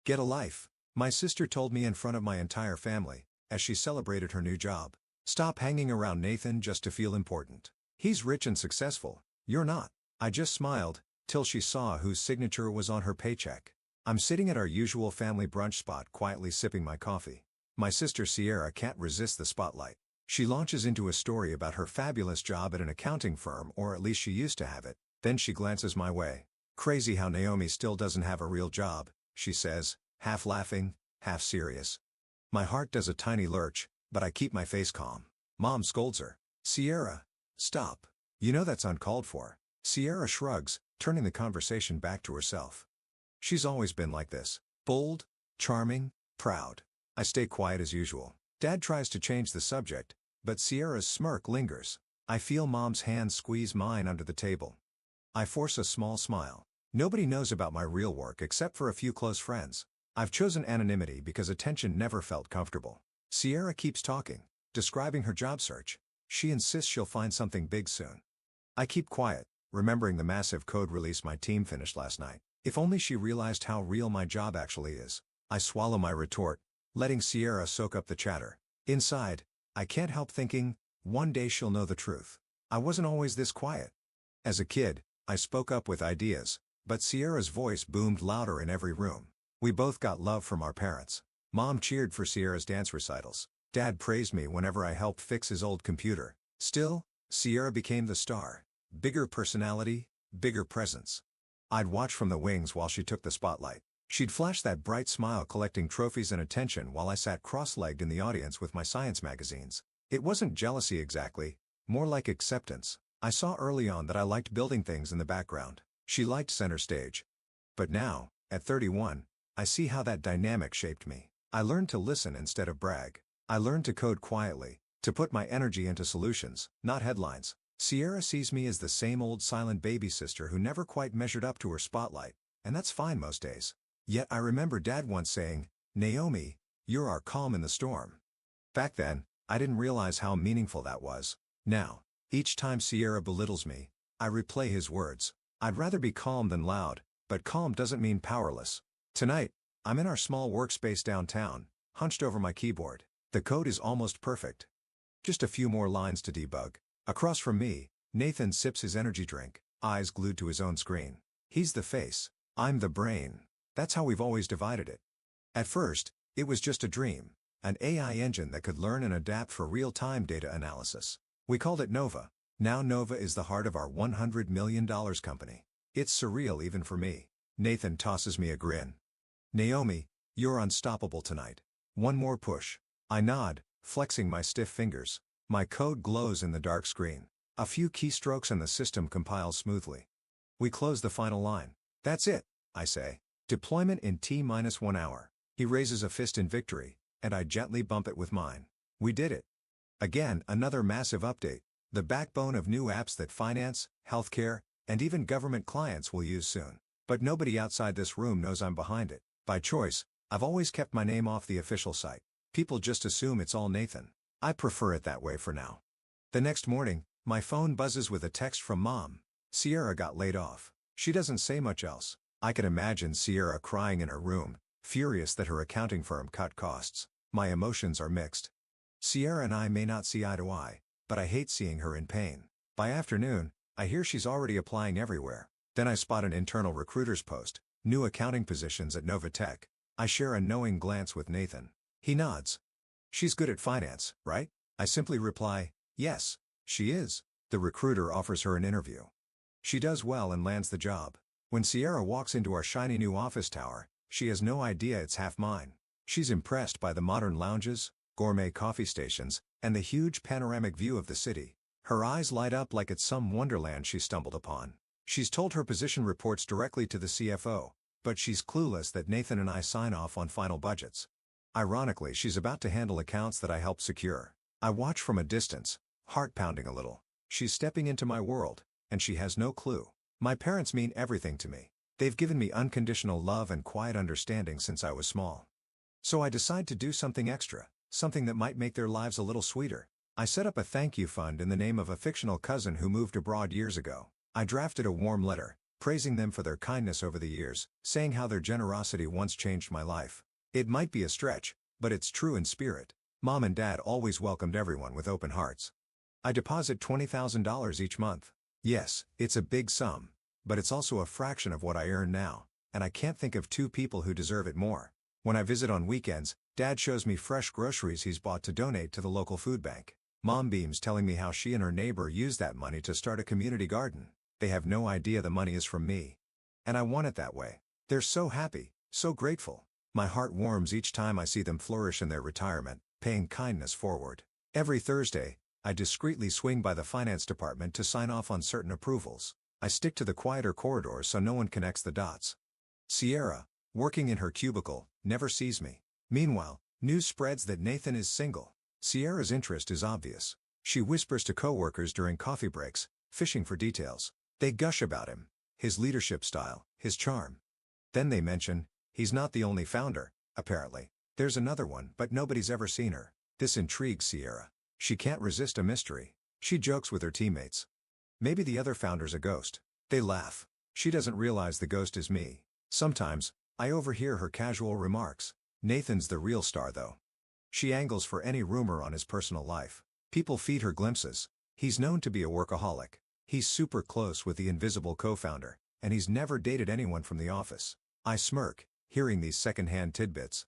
Get a life, my sister told me in front of my entire family, as she celebrated her new job. Stop hanging around Nathan just to feel important. He's rich and successful, you're not. I just smiled, till she saw whose signature was on her paycheck. I'm sitting at our usual family brunch spot quietly sipping my coffee. My sister Sierra can't resist the spotlight. She launches into a story about her fabulous job at an accounting firm, or at least she used to have it. Then she glances my way. Crazy how Naomi still doesn't have a real job, she says, half laughing, half serious. My heart does a tiny lurch, but I keep my face calm. Mom scolds her. Sierra, stop. You know that's uncalled for. Sierra shrugs, turning the conversation back to herself. She's always been like this. Bold, charming, proud. I stay quiet as usual. Dad tries to change the subject, but Sierra's smirk lingers. I feel Mom's hand squeeze mine under the table. I force a small smile. Nobody knows about my real work except for a few close friends. I've chosen anonymity because attention never felt comfortable. Sierra keeps talking, describing her job search. She insists she'll find something big soon. I keep quiet, remembering the massive code release my team finished last night. If only she realized how real my job actually is. I swallow my retort, letting Sierra soak up the chatter. Inside, I can't help thinking, one day she'll know the truth. I wasn't always this quiet. As a kid, I spoke up with ideas, but Sierra's voice boomed louder in every room. We both got love from our parents. Mom cheered for Sierra's dance recitals. Dad praised me whenever I helped fix his old computer. Still, Sierra became the star. Bigger personality, bigger presence. I'd watch from the wings while she took the spotlight. She'd flash that bright smile collecting trophies and attention while I sat cross-legged in the audience with my science magazines. It wasn't jealousy exactly, more like acceptance. I saw early on that I liked building things in the background. She liked center stage. But now, at 31, I see how that dynamic shaped me. I learned to listen instead of brag. I learned to code quietly, to put my energy into solutions, not headlines. Sierra sees me as the same old silent baby sister who never quite measured up to her spotlight, and that's fine most days. Yet I remember Dad once saying, "Naomi, you're our calm in the storm." Back then, I didn't realize how meaningful that was. Now, each time Sierra belittles me, I replay his words. I'd rather be calm than loud, but calm doesn't mean powerless. Tonight, I'm in our small workspace downtown, hunched over my keyboard. The code is almost perfect. Just a few more lines to debug. Across from me, Nathan sips his energy drink, eyes glued to his own screen. He's the face. I'm the brain. That's how we've always divided it. At first, it was just a dream, an AI engine that could learn and adapt for real-time data analysis. We called it Nova. Now Nova is the heart of our $100 million company. It's surreal even for me. Nathan tosses me a grin. Naomi, you're unstoppable tonight. One more push. I nod, flexing my stiff fingers. My code glows in the dark screen. A few keystrokes and the system compiles smoothly. We close the final line. That's it, I say. Deployment in T-1 hour. He raises a fist in victory, and I gently bump it with mine. We did it. Again, another massive update. The backbone of new apps that finance, healthcare, and even government clients will use soon. But nobody outside this room knows I'm behind it. By choice, I've always kept my name off the official site. People just assume it's all Nathan. I prefer it that way for now. The next morning, my phone buzzes with a text from Mom. Sierra got laid off. She doesn't say much else. I can imagine Sierra crying in her room, furious that her accounting firm cut costs. My emotions are mixed. Sierra and I may not see eye to eye, but I hate seeing her in pain. By afternoon, I hear she's already applying everywhere. Then I spot an internal recruiter's post, new accounting positions at Nova Tech. I share a knowing glance with Nathan. He nods. She's good at finance, right? I simply reply, yes, she is. The recruiter offers her an interview. She does well and lands the job. When Sierra walks into our shiny new office tower, she has no idea it's half mine. She's impressed by the modern lounges, gourmet coffee stations, and the huge panoramic view of the city. Her eyes light up like it's some wonderland she stumbled upon. She's told her position reports directly to the CFO, but she's clueless that Nathan and I sign off on final budgets. Ironically, she's about to handle accounts that I helped secure. I watch from a distance, heart pounding a little. She's stepping into my world, and she has no clue. My parents mean everything to me. They've given me unconditional love and quiet understanding since I was small. So I decide to do something extra, something that might make their lives a little sweeter. I set up a thank you fund in the name of a fictional cousin who moved abroad years ago. I drafted a warm letter, praising them for their kindness over the years, saying how their generosity once changed my life. It might be a stretch, but it's true in spirit. Mom and Dad always welcomed everyone with open hearts. I deposit $20,000 each month. Yes, it's a big sum, but it's also a fraction of what I earn now, and I can't think of two people who deserve it more. When I visit on weekends, Dad shows me fresh groceries he's bought to donate to the local food bank. Mom beams telling me how she and her neighbor used that money to start a community garden. They have no idea the money is from me. And I want it that way. They're so happy, so grateful. My heart warms each time I see them flourish in their retirement, paying kindness forward. Every Thursday, I discreetly swing by the finance department to sign off on certain approvals. I stick to the quieter corridors so no one connects the dots. Sierra, working in her cubicle, never sees me. Meanwhile, news spreads that Nathan is single. Sierra's interest is obvious. She whispers to coworkers during coffee breaks, fishing for details. They gush about him, his leadership style, his charm. Then they mention, he's not the only founder, apparently. There's another one, but nobody's ever seen her. This intrigues Sierra. She can't resist a mystery. She jokes with her teammates. Maybe the other founder's a ghost. They laugh. She doesn't realize the ghost is me. Sometimes, I overhear her casual remarks. Nathan's the real star though. She angles for any rumor on his personal life. People feed her glimpses. He's known to be a workaholic. He's super close with the invisible co-founder, and he's never dated anyone from the office. I smirk, hearing these second-hand tidbits.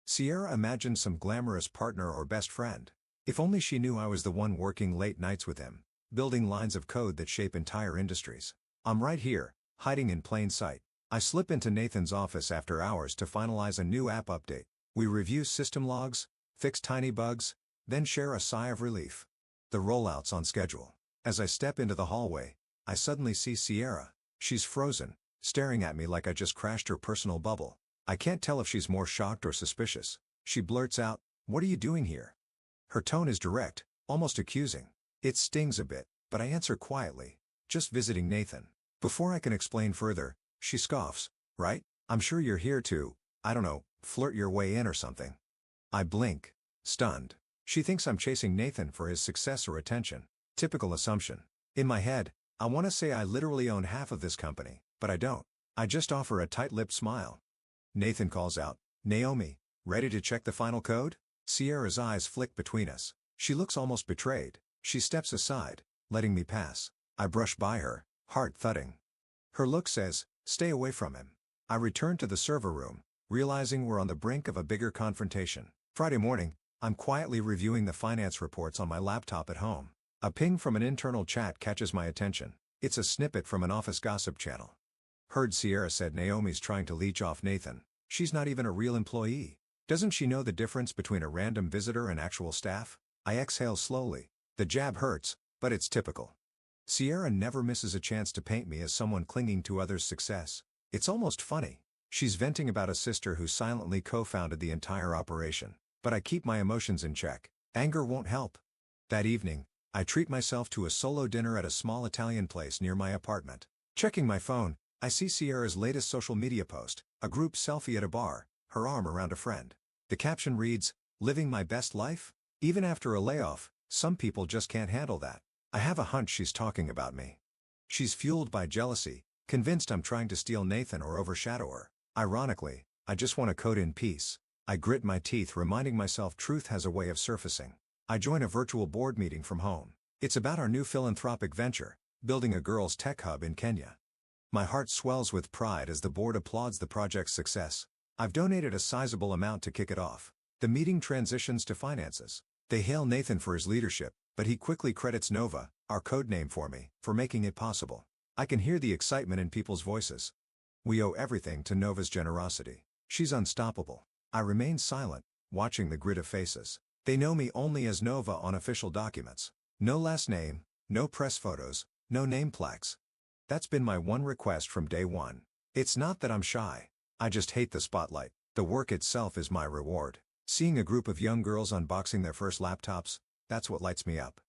Sierra imagines some glamorous partner or best friend. If only she knew I was the one working late nights with him, building lines of code that shape entire industries. I'm right here, hiding in plain sight. I slip into Nathan's office after hours to finalize a new app update. We review system logs, fix tiny bugs, then share a sigh of relief. The rollout's on schedule. As I step into the hallway, I suddenly see Sierra. She's frozen, staring at me like I just crashed her personal bubble. I can't tell if she's more shocked or suspicious. She blurts out, "What are you doing here?" Her tone is direct, almost accusing. It stings a bit, but I answer quietly, "Just visiting Nathan." Before I can explain further, she scoffs, "Right? I'm sure you're here to, I don't know, flirt your way in or something." I blink, stunned. She thinks I'm chasing Nathan for his success or attention. Typical assumption. In my head, I want to say I literally own half of this company, but I don't. I just offer a tight-lipped smile. Nathan calls out, "Naomi, ready to check the final code?" Sierra's eyes flick between us. She looks almost betrayed. She steps aside, letting me pass. I brush by her, heart thudding. Her look says, "Stay away from him." I return to the server room, realizing we're on the brink of a bigger confrontation. Friday morning, I'm quietly reviewing the finance reports on my laptop at home. A ping from an internal chat catches my attention. It's a snippet from an office gossip channel. "Heard Sierra said Naomi's trying to leech off Nathan. She's not even a real employee. Doesn't she know the difference between a random visitor and actual staff?" I exhale slowly. The jab hurts, but it's typical. Sierra never misses a chance to paint me as someone clinging to others' success. It's almost funny. She's venting about a sister who silently co-founded the entire operation. But I keep my emotions in check. Anger won't help. That evening, I treat myself to a solo dinner at a small Italian place near my apartment. Checking my phone, I see Sierra's latest social media post, a group selfie at a bar, her arm around a friend. The caption reads, "Living my best life?" Even after a layoff, some people just can't handle that. I have a hunch she's talking about me. She's fueled by jealousy, convinced I'm trying to steal Nathan or overshadow her. Ironically, I just want to code in peace. I grit my teeth, reminding myself truth has a way of surfacing. I join a virtual board meeting from home. It's about our new philanthropic venture, building a girls' tech hub in Kenya. My heart swells with pride as the board applauds the project's success. I've donated a sizable amount to kick it off. The meeting transitions to finances. They hail Nathan for his leadership, but he quickly credits Nova, our code name for me, for making it possible. I can hear the excitement in people's voices. We owe everything to Nova's generosity. She's unstoppable. I remain silent, watching the grid of faces. They know me only as Nova on official documents. No last name, no press photos, no name plaques. That's been my one request from day one. It's not that I'm shy. I just hate the spotlight. The work itself is my reward. Seeing a group of young girls unboxing their first laptops, that's what lights me up.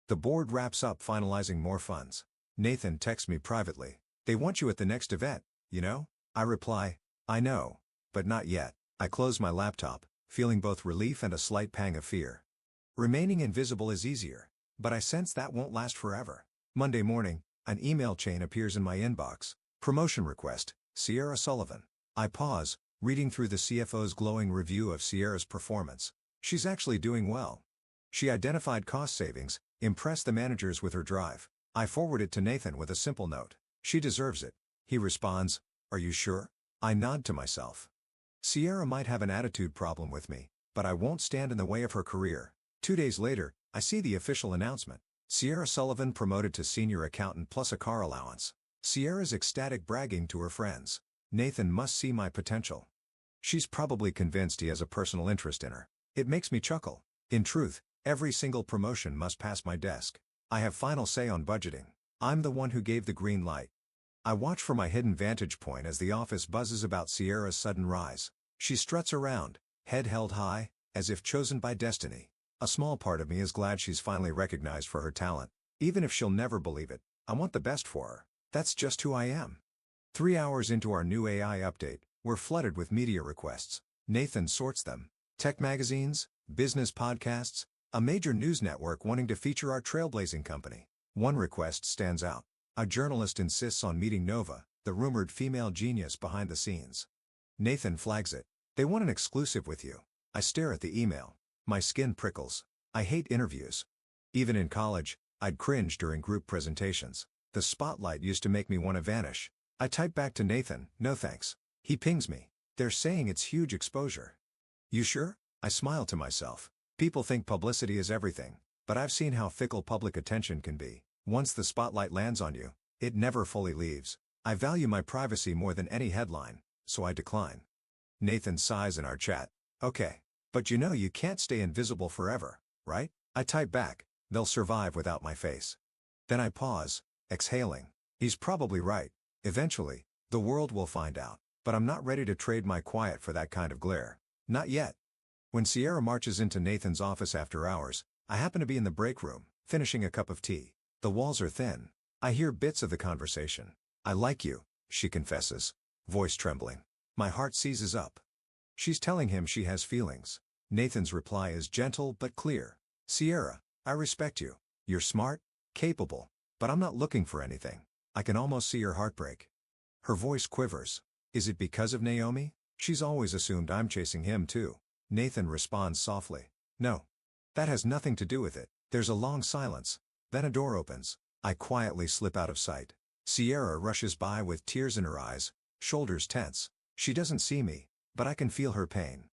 The board wraps up finalizing more funds. Nathan texts me privately. "They want you at the next event, you know?" I reply, "I know, but not yet." I close my laptop, feeling both relief and a slight pang of fear. Remaining invisible is easier, but I sense that won't last forever. Monday morning, an email chain appears in my inbox. Promotion request, Sierra Sullivan. I pause, reading through the CFO's glowing review of Sierra's performance. She's actually doing well. She identified cost savings, impressed the managers with her drive. I forward it to Nathan with a simple note. She deserves it. He responds, "Are you sure?" I nod to myself. Sierra might have an attitude problem with me, but I won't stand in the way of her career. 2 days later, I see the official announcement. Sierra Sullivan promoted to senior accountant plus a car allowance. Sierra's ecstatic bragging to her friends. Nathan must see my potential. She's probably convinced he has a personal interest in her. It makes me chuckle. In truth, every single promotion must pass my desk. I have final say on budgeting. I'm the one who gave the green light. I watch from my hidden vantage point as the office buzzes about Sierra's sudden rise. She struts around, head held high, as if chosen by destiny. A small part of me is glad she's finally recognized for her talent. Even if she'll never believe it, I want the best for her. That's just who I am. 3 hours into our new AI update, we're flooded with media requests. Nathan sorts them. Tech magazines, business podcasts, a major news network wanting to feature our trailblazing company. One request stands out. A journalist insists on meeting Nova, the rumored female genius behind the scenes. Nathan flags it. They want an exclusive with you. I stare at the email. My skin prickles. I hate interviews. Even in college, I'd cringe during group presentations. The spotlight used to make me want to vanish. I type back to Nathan, "No thanks." He pings me. They're saying it's huge exposure. You sure? I smile to myself. People think publicity is everything, but I've seen how fickle public attention can be. Once the spotlight lands on you, it never fully leaves. I value my privacy more than any headline, so I decline. Nathan sighs in our chat. Okay. But you can't stay invisible forever, right? I type back, "They'll survive without my face." Then I pause, exhaling. He's probably right. Eventually, the world will find out. But I'm not ready to trade my quiet for that kind of glare. Not yet. When Sierra marches into Nathan's office after hours, I happen to be in the break room, finishing a cup of tea. The walls are thin. I hear bits of the conversation. "I like you," she confesses, voice trembling. My heart seizes up. She's telling him she has feelings. Nathan's reply is gentle but clear. "Sierra, I respect you. You're smart, capable, but I'm not looking for anything." I can almost see her heartbreak. Her voice quivers. Is it because of Naomi? She's always assumed I'm chasing him too. Nathan responds softly. "No. That has nothing to do with it." There's a long silence. Then a door opens. I quietly slip out of sight. Sierra rushes by with tears in her eyes, shoulders tense. She doesn't see me, but I can feel her pain.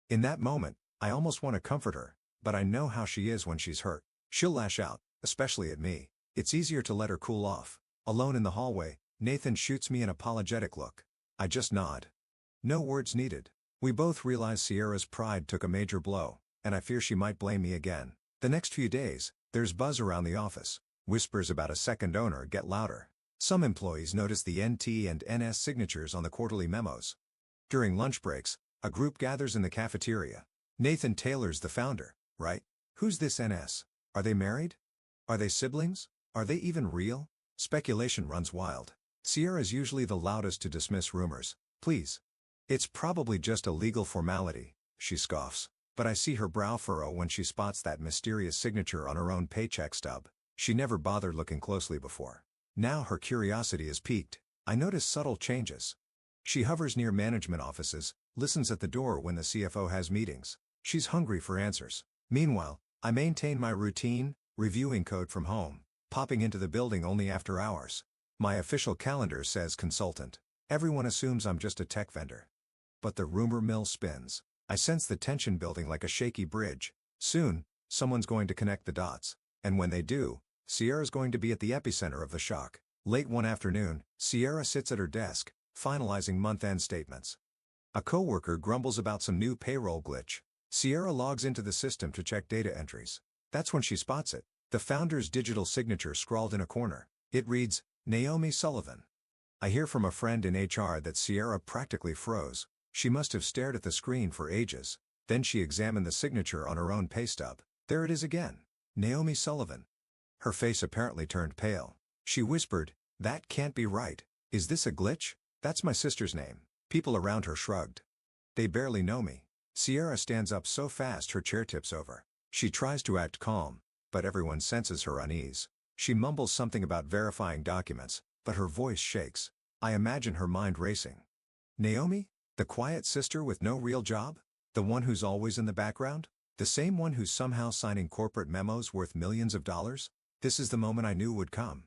In that moment, I almost want to comfort her, but I know how she is when she's hurt. She'll lash out, especially at me. It's easier to let her cool off. Alone in the hallway, Nathan shoots me an apologetic look. I just nod. No words needed. We both realize Sierra's pride took a major blow, and I fear she might blame me again. The next few days, there's buzz around the office. Whispers about a second owner get louder. Some employees notice the NT and NS signatures on the quarterly memos. During lunch breaks, a group gathers in the cafeteria. Nathan Taylor's the founder, right? Who's this NS? Are they married? Are they siblings? Are they even real? Speculation runs wild. Sierra's usually the loudest to dismiss rumors. "Please. It's probably just a legal formality," she scoffs. But I see her brow furrow when she spots that mysterious signature on her own paycheck stub. She never bothered looking closely before. Now her curiosity is piqued. I notice subtle changes. She hovers near management offices, listens at the door when the CFO has meetings. She's hungry for answers. Meanwhile, I maintain my routine, reviewing code from home, popping into the building only after hours. My official calendar says consultant. Everyone assumes I'm just a tech vendor. But the rumor mill spins. I sense the tension building like a shaky bridge. Soon, someone's going to connect the dots. And when they do, Sierra's going to be at the epicenter of the shock. Late one afternoon, Sierra sits at her desk, finalizing month-end statements. A coworker grumbles about some new payroll glitch. Sierra logs into the system to check data entries. That's when she spots it. The founder's digital signature scrawled in a corner. It reads, Naomi Sullivan. I hear from a friend in HR that Sierra practically froze. She must have stared at the screen for ages. Then she examined the signature on her own pay stub. There it is again. Naomi Sullivan. Her face apparently turned pale. She whispered, "That can't be right. Is this a glitch? That's my sister's name." People around her shrugged. They barely know me. Sierra stands up so fast her chair tips over. She tries to act calm, but everyone senses her unease. She mumbles something about verifying documents, but her voice shakes. I imagine her mind racing. Naomi? The quiet sister with no real job? The one who's always in the background? The same one who's somehow signing corporate memos worth millions of dollars? This is the moment I knew would come.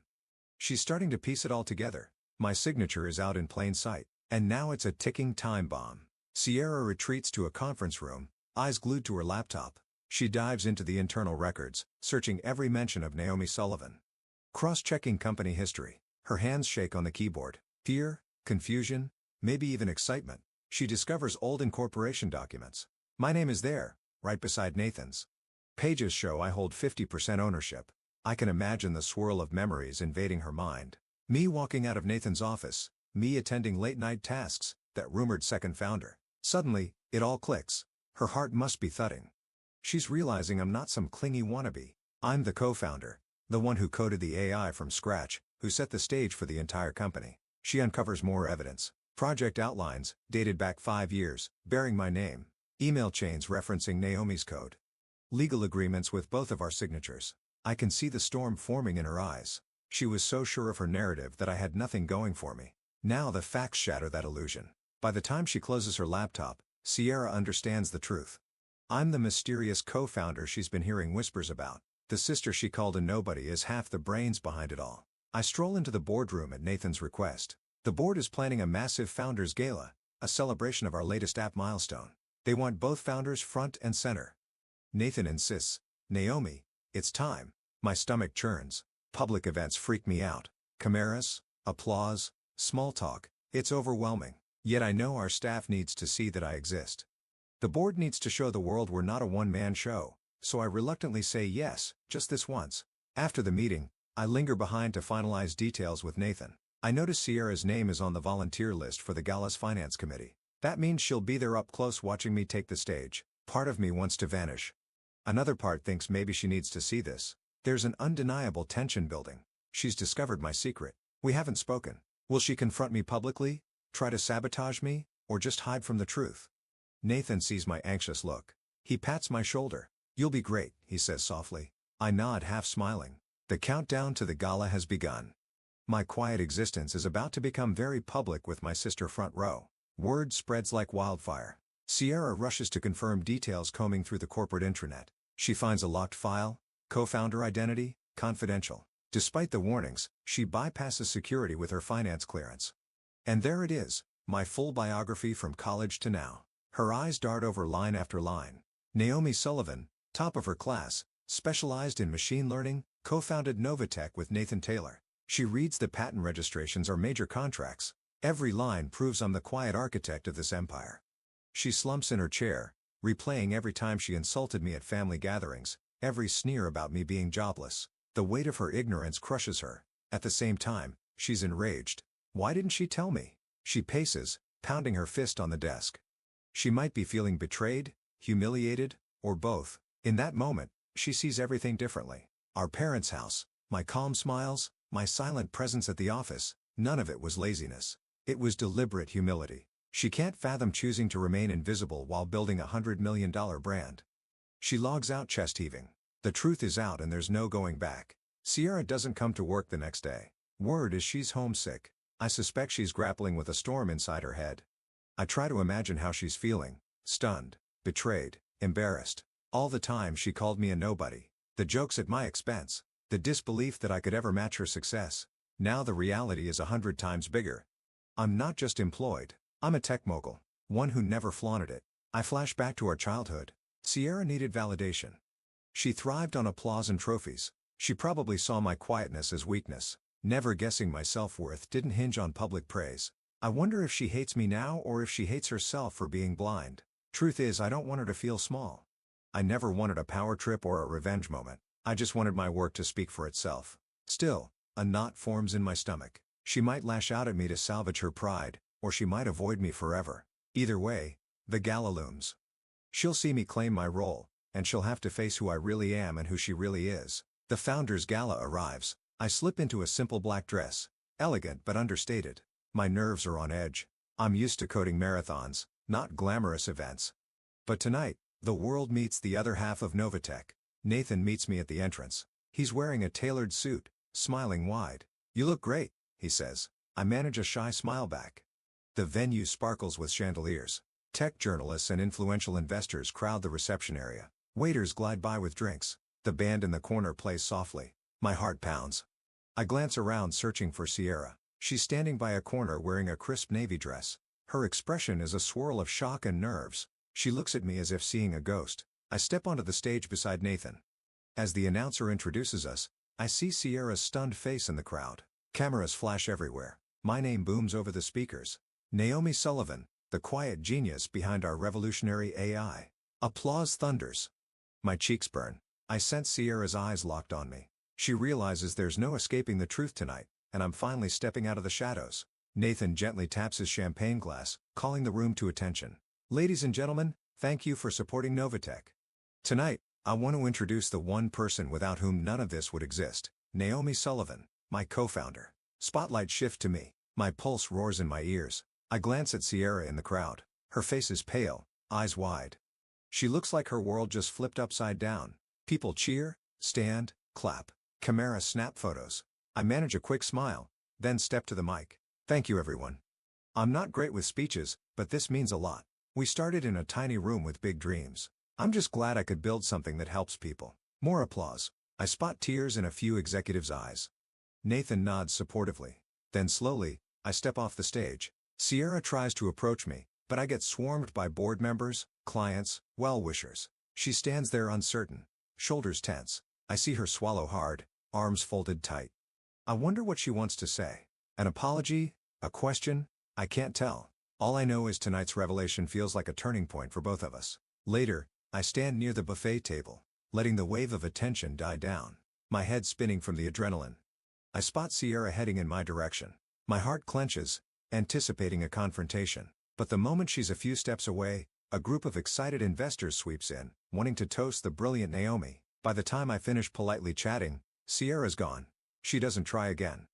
She's starting to piece it all together. My signature is out in plain sight, and now it's a ticking time bomb. Sierra retreats to a conference room, eyes glued to her laptop. She dives into the internal records, searching every mention of Naomi Sullivan. Cross-checking company history. Her hands shake on the keyboard. Fear, confusion, maybe even excitement. She discovers old incorporation documents. My name is there, right beside Nathan's. Pages show I hold 50% ownership. I can imagine the swirl of memories invading her mind. Me walking out of Nathan's office, me attending late-night tasks, that rumored second founder. Suddenly, it all clicks. Her heart must be thudding. She's realizing I'm not some clingy wannabe. I'm the co-founder, the one who coded the AI from scratch, who set the stage for the entire company. She uncovers more evidence. Project outlines, dated back 5 years, bearing my name. Email chains referencing Naomi's code. Legal agreements with both of our signatures. I can see the storm forming in her eyes. She was so sure of her narrative that I had nothing going for me. Now the facts shatter that illusion. By the time she closes her laptop, Sierra understands the truth. I'm the mysterious co-founder she's been hearing whispers about. The sister she called a nobody is half the brains behind it all. I stroll into the boardroom at Nathan's request. The board is planning a massive founders gala, a celebration of our latest app milestone. They want both founders front and center. Nathan insists, Naomi, it's time. My stomach churns. Public events freak me out. Chimeras, applause, small talk, it's overwhelming. Yet I know our staff needs to see that I exist. The board needs to show the world we're not a one-man show, so I reluctantly say yes, just this once. After the meeting, I linger behind to finalize details with Nathan. I notice Sierra's name is on the volunteer list for the gala's finance committee. That means she'll be there up close watching me take the stage. Part of me wants to vanish. Another part thinks maybe she needs to see this. There's an undeniable tension building. She's discovered my secret. We haven't spoken. Will she confront me publicly, try to sabotage me, or just hide from the truth? Nathan sees my anxious look. He pats my shoulder. You'll be great, he says softly. I nod, half smiling. The countdown to the gala has begun. My quiet existence is about to become very public with my sister front row. Word spreads like wildfire. Sierra rushes to confirm details, combing through the corporate intranet. She finds a locked file, co-founder identity, confidential. Despite the warnings, she bypasses security with her finance clearance. And there it is, my full biography from college to now. Her eyes dart over line after line. Naomi Sullivan, top of her class, specialized in machine learning, co-founded Novatech with Nathan Taylor. She reads the patent registrations are major contracts. Every line proves I'm the quiet architect of this empire. She slumps in her chair, replaying every time she insulted me at family gatherings, every sneer about me being jobless. The weight of her ignorance crushes her. At the same time, she's enraged. Why didn't she tell me? She paces, pounding her fist on the desk. She might be feeling betrayed, humiliated, or both. In that moment, she sees everything differently. Our parents' house, my calm smiles, my silent presence at the office, none of it was laziness. It was deliberate humility. She can't fathom choosing to remain invisible while building a $100 million brand. She logs out, chest heaving. The truth is out and there's no going back. Sierra doesn't come to work the next day. Word is she's homesick. I suspect she's grappling with a storm inside her head. I try to imagine how she's feeling. Stunned, betrayed, embarrassed. All the time she called me a nobody. The jokes at my expense. The disbelief that I could ever match her success. Now the reality is 100 times bigger. I'm not just employed. I'm a tech mogul. One who never flaunted it. I flash back to our childhood. Sierra needed validation. She thrived on applause and trophies. She probably saw my quietness as weakness. Never guessing my self-worth didn't hinge on public praise. I wonder if she hates me now or if she hates herself for being blind. Truth is, I don't want her to feel small. I never wanted a power trip or a revenge moment. I just wanted my work to speak for itself. Still, a knot forms in my stomach. She might lash out at me to salvage her pride, or she might avoid me forever. Either way, the gala looms. She'll see me claim my role, and she'll have to face who I really am and who she really is. The Founders Gala arrives. I slip into a simple black dress. Elegant but understated. My nerves are on edge. I'm used to coding marathons, not glamorous events. But tonight, the world meets the other half of Novatech. Nathan meets me at the entrance. He's wearing a tailored suit, smiling wide. You look great, he says. I manage a shy smile back. The venue sparkles with chandeliers. Tech journalists and influential investors crowd the reception area. Waiters glide by with drinks. The band in the corner plays softly. My heart pounds. I glance around searching for Sierra. She's standing by a corner wearing a crisp navy dress. Her expression is a swirl of shock and nerves. She looks at me as if seeing a ghost. I step onto the stage beside Nathan. As the announcer introduces us, I see Sierra's stunned face in the crowd. Cameras flash everywhere. My name booms over the speakers. Naomi Sullivan, the quiet genius behind our revolutionary AI. Applause thunders. My cheeks burn. I sense Sierra's eyes locked on me. She realizes there's no escaping the truth tonight, and I'm finally stepping out of the shadows. Nathan gently taps his champagne glass, calling the room to attention. Ladies and gentlemen, thank you for supporting Novatech. Tonight, I want to introduce the one person without whom none of this would exist, Naomi Sullivan, my co-founder. Spotlight shift to me. My pulse roars in my ears. I glance at Sierra in the crowd. Her face is pale, eyes wide. She looks like her world just flipped upside down. People cheer, stand, clap. Camera snap photos. I manage a quick smile, then step to the mic. Thank you everyone. I'm not great with speeches, but this means a lot. We started in a tiny room with big dreams. I'm just glad I could build something that helps people. More applause. I spot tears in a few executives' eyes. Nathan nods supportively. Then slowly, I step off the stage. Sierra tries to approach me, but I get swarmed by board members, clients, well-wishers. She stands there uncertain, shoulders tense. I see her swallow hard, arms folded tight. I wonder what she wants to say. An apology? A question? I can't tell. All I know is tonight's revelation feels like a turning point for both of us. Later, I stand near the buffet table, letting the wave of attention die down. My head spinning from the adrenaline. I spot Sierra heading in my direction. My heart clenches, anticipating a confrontation. But the moment she's a few steps away, a group of excited investors sweeps in, wanting to toast the brilliant Naomi. By the time I finish politely chatting, Sierra's gone. She doesn't try again.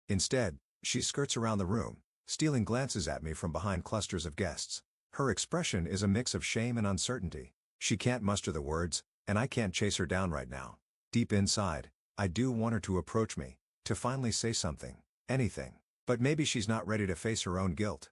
Instead, she skirts around the room, stealing glances at me from behind clusters of guests. Her expression is a mix of shame and uncertainty. She can't muster the words, and I can't chase her down right now. Deep inside, I do want her to approach me, to finally say something, anything. But maybe she's not ready to face her own guilt.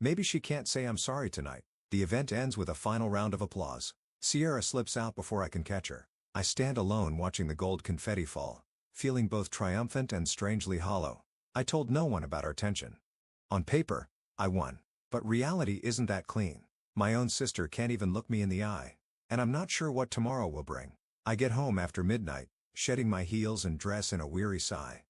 Maybe she can't say I'm sorry tonight. The event ends with a final round of applause. Sierra slips out before I can catch her. I stand alone watching the gold confetti fall, feeling both triumphant and strangely hollow. I told no one about our tension. On paper, I won. But reality isn't that clean. My own sister can't even look me in the eye. And I'm not sure what tomorrow will bring. I get home after midnight, shedding my heels and dress in a weary sigh.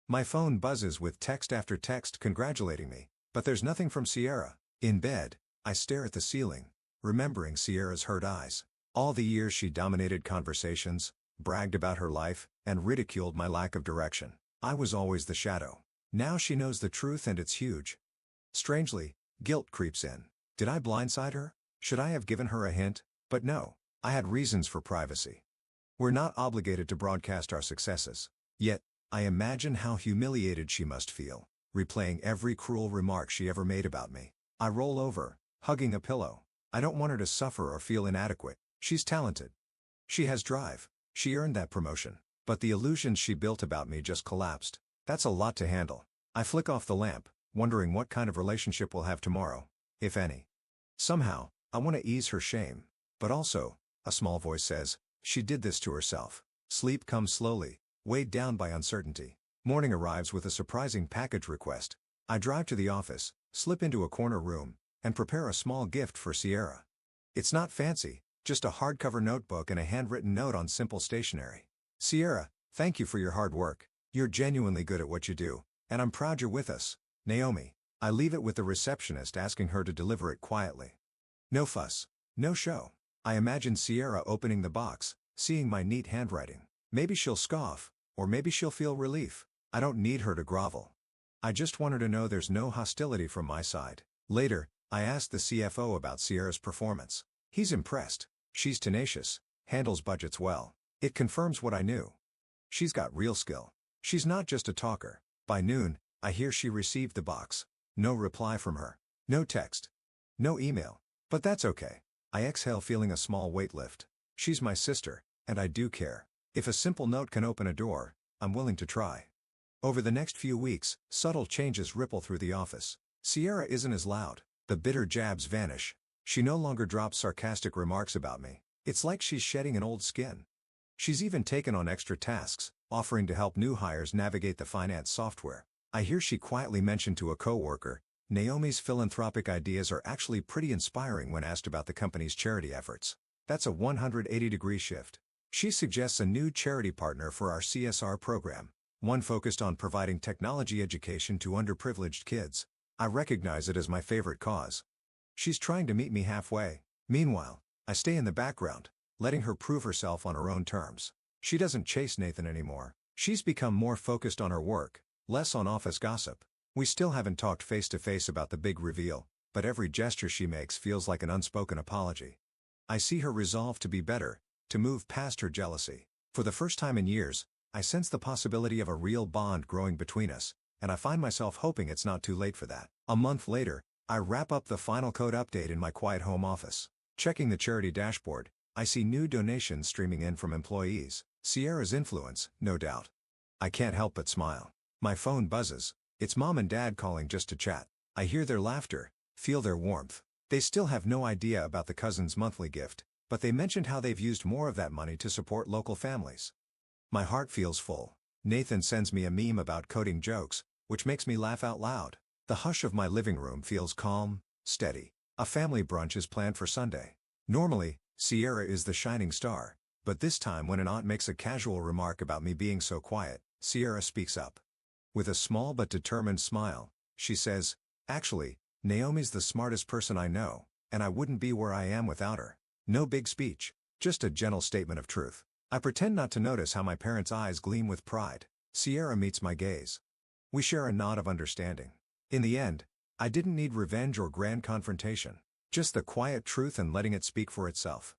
My phone buzzes with text after text congratulating me, but there's nothing from Sierra. In bed, I stare at the ceiling, remembering Sierra's hurt eyes. All the years she dominated conversations, bragged about her life, and ridiculed my lack of direction. I was always the shadow. Now she knows the truth and it's huge. Strangely, guilt creeps in. Did I blindside her? Should I have given her a hint? But no, I had reasons for privacy. We're not obligated to broadcast our successes. Yet, I imagine how humiliated she must feel, replaying every cruel remark she ever made about me. I roll over, hugging a pillow. I don't want her to suffer or feel inadequate. She's talented. She has drive. She earned that promotion. But the illusions she built about me just collapsed. That's a lot to handle. I flick off the lamp, wondering what kind of relationship we'll have tomorrow, if any. Somehow, I want to ease her shame. But also, a small voice says, she did this to herself. Sleep comes slowly, weighed down by uncertainty. Morning arrives with a surprising package request. I drive to the office, slip into a corner room, and prepare a small gift for Sierra. It's not fancy, just a hardcover notebook and a handwritten note on simple stationery. Sierra, thank you for your hard work. You're genuinely good at what you do, and I'm proud you're with us. Naomi. I leave it with the receptionist asking her to deliver it quietly. No fuss. No show. I imagine Sierra opening the box, seeing my neat handwriting. Maybe she'll scoff, or maybe she'll feel relief. I don't need her to grovel. I just want her to know there's no hostility from my side. Later, I asked the CFO about Sierra's performance. He's impressed. She's tenacious, handles budgets well. It confirms what I knew. She's got real skill. She's not just a talker. By noon, I hear she received the box. No reply from her. No text. No email. But that's okay. I exhale feeling a small weight lift. She's my sister, and I do care. If a simple note can open a door, I'm willing to try. Over the next few weeks, subtle changes ripple through the office. Sierra isn't as loud. The bitter jabs vanish. She no longer drops sarcastic remarks about me. It's like she's shedding an old skin. She's even taken on extra tasks, offering to help new hires navigate the finance software. I hear she quietly mentioned to a coworker, Naomi's philanthropic ideas are actually pretty inspiring when asked about the company's charity efforts. That's a 180-degree shift. She suggests a new charity partner for our CSR program, one focused on providing technology education to underprivileged kids. I recognize it as my favorite cause. She's trying to meet me halfway. Meanwhile, I stay in the background, letting her prove herself on her own terms. She doesn't chase Nathan anymore. She's become more focused on her work, less on office gossip. We still haven't talked face-to-face about the big reveal, but every gesture she makes feels like an unspoken apology. I see her resolve to be better, to move past her jealousy. For the first time in years, I sense the possibility of a real bond growing between us, and I find myself hoping it's not too late for that. A month later, I wrap up the final code update in my quiet home office. Checking the charity dashboard, I see new donations streaming in from employees. Sierra's influence, no doubt. I can't help but smile. My phone buzzes. It's mom and dad calling just to chat. I hear their laughter, feel their warmth. They still have no idea about the cousin's monthly gift, but they mentioned how they've used more of that money to support local families. My heart feels full. Nathan sends me a meme about coding jokes, which makes me laugh out loud. The hush of my living room feels calm, steady. A family brunch is planned for Sunday. Normally, Sierra is the shining star, but this time when an aunt makes a casual remark about me being so quiet, Sierra speaks up. With a small but determined smile, she says, "Actually, Naomi's the smartest person I know, and I wouldn't be where I am without her." No big speech, just a gentle statement of truth. I pretend not to notice how my parents' eyes gleam with pride. Sierra meets my gaze. We share a nod of understanding. In the end, I didn't need revenge or grand confrontation, just the quiet truth and letting it speak for itself.